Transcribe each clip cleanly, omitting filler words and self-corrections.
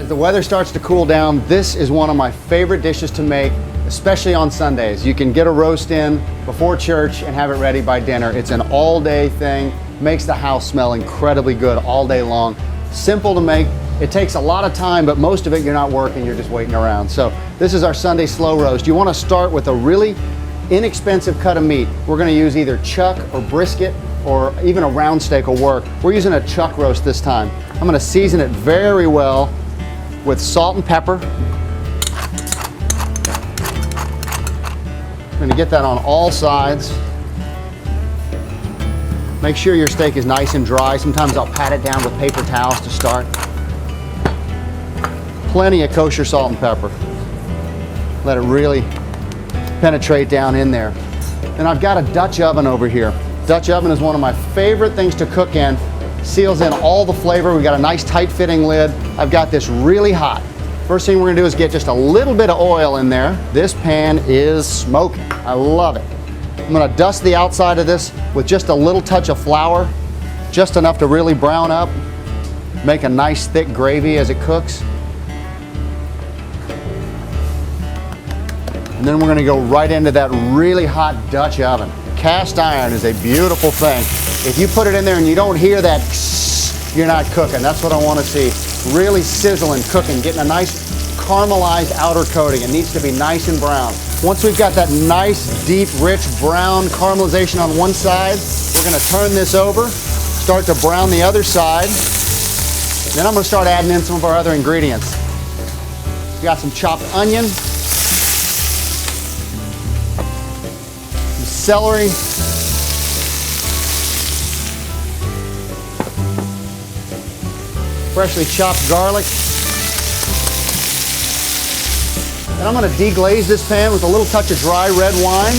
As the weather starts to cool down, this is one of my favorite dishes to make, especially on Sundays. You can get a roast in before church and have it ready by dinner. It's an all-day thing, makes the house smell incredibly good all day long. Simple to make. It takes a lot of time, but most of it you're not working, you're just waiting around. So this is our Sunday slow roast. You want to start with a really inexpensive cut of meat. We're going to use either chuck or brisket, or even a round steak will work. We're using a chuck roast this time. I'm going to season it very well with salt and pepper. I'm going to get that on all sides. Make sure your steak is nice and dry. Sometimes I'll pat it down with paper towels to start. Plenty of kosher salt and pepper. Let it really penetrate down in there. And I've got a Dutch oven over here. Dutch oven is one of my favorite things to cook in. Seals in all the flavor. We've got a nice tight fitting lid. I've got this really hot. First thing we're gonna do is get just a little bit of oil in there. This pan is smoking. I love it. I'm gonna dust the outside of this with just a little touch of flour, just enough to really brown up, make a nice thick gravy as it cooks. And then we're gonna go right into that really hot Dutch oven. Cast iron is a beautiful thing. If you put it in there and you don't hear that, you're not cooking. That's what I want to see. Really sizzling, cooking, getting a nice caramelized outer coating. It needs to be nice and brown. Once we've got that nice, deep, rich brown caramelization on one side, we're going to turn this over, start to brown the other side. Then I'm going to start adding in some of our other ingredients. We've got some chopped onion, celery, freshly chopped garlic, and I'm going to deglaze this pan with a little touch of dry red wine.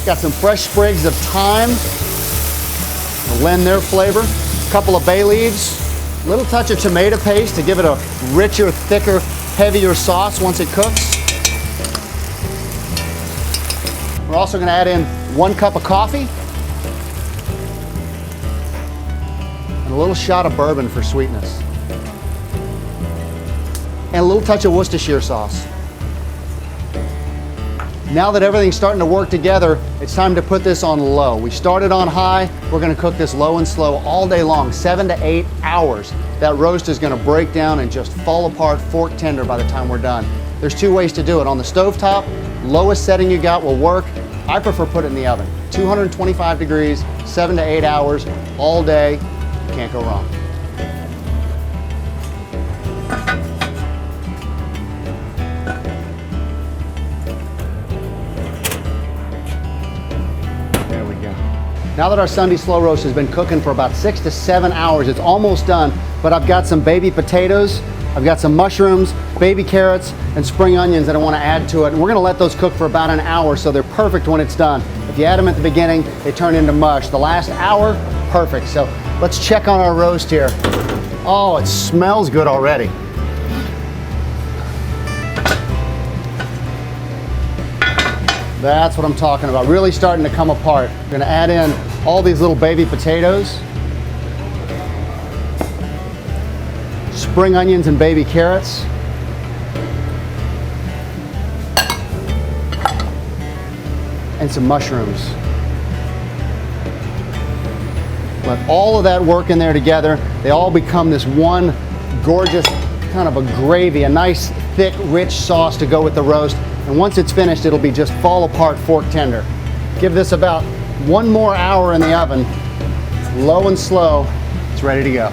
Got some fresh sprigs of thyme to lend their flavor, a couple of bay leaves, a little touch of tomato paste to give it a richer, thicker, heavier sauce once it cooks. We're also going to add in 1 cup of coffee and a little shot of bourbon for sweetness. And a little touch of Worcestershire sauce. Now that everything's starting to work together, it's time to put this on low. We started on high. We're going to cook this low and slow all day long, 7 to 8 hours. That roast is going to break down and just fall apart fork tender by the time we're done. There's 2 ways to do it. On the stovetop, lowest setting you got will work. I prefer put it in the oven. 225 degrees, 7 to 8 hours, all day. Can't go wrong. Now that our Sunday slow roast has been cooking for about 6 to 7 hours, it's almost done, but I've got some baby potatoes, I've got some mushrooms, baby carrots, and spring onions that I want to add to it. And we're going to let those cook for about an hour so they're perfect when it's done. If you add them at the beginning, they turn into mush. The last hour, perfect. So let's check on our roast here. Oh, it smells good already. That's what I'm talking about, really starting to come apart. We're gonna add in all these little baby potatoes, spring onions and baby carrots, and some mushrooms. Let all of that work in there together. They all become this one gorgeous kind of a gravy, a nice thick, rich sauce to go with the roast. And once it's finished, it'll be just fall apart fork tender. Give this about 1 more hour in the oven, low and slow. It's ready to go.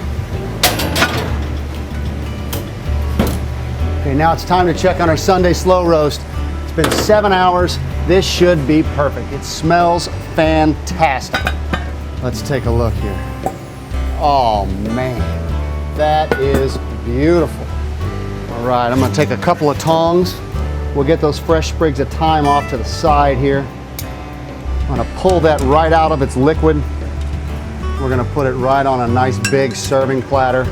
Okay, now it's time to check on our Sunday slow roast. It's been 7 hours. This should be perfect. It smells fantastic. Let's take a look here. Oh man, that is beautiful. All right, I'm gonna take a couple of tongs. We'll get those fresh sprigs of thyme off to the side here. I'm gonna pull that right out of its liquid. We're gonna put it right on a nice big serving platter.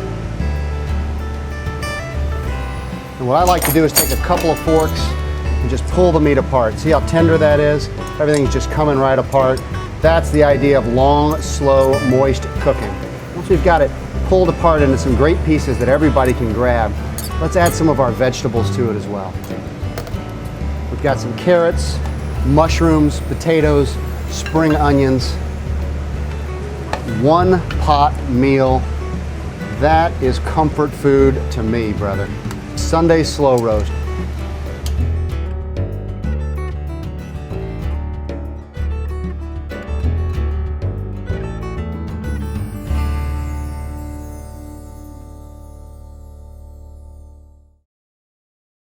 And what I like to do is take a couple of forks and just pull the meat apart. See how tender that is? Everything's just coming right apart. That's the idea of long, slow, moist cooking. Once we've got it pulled apart into some great pieces that everybody can grab, let's add some of our vegetables to it as well. We've got some carrots, mushrooms, potatoes, spring onions. One pot meal. That is comfort food to me, brother. Sunday slow roast.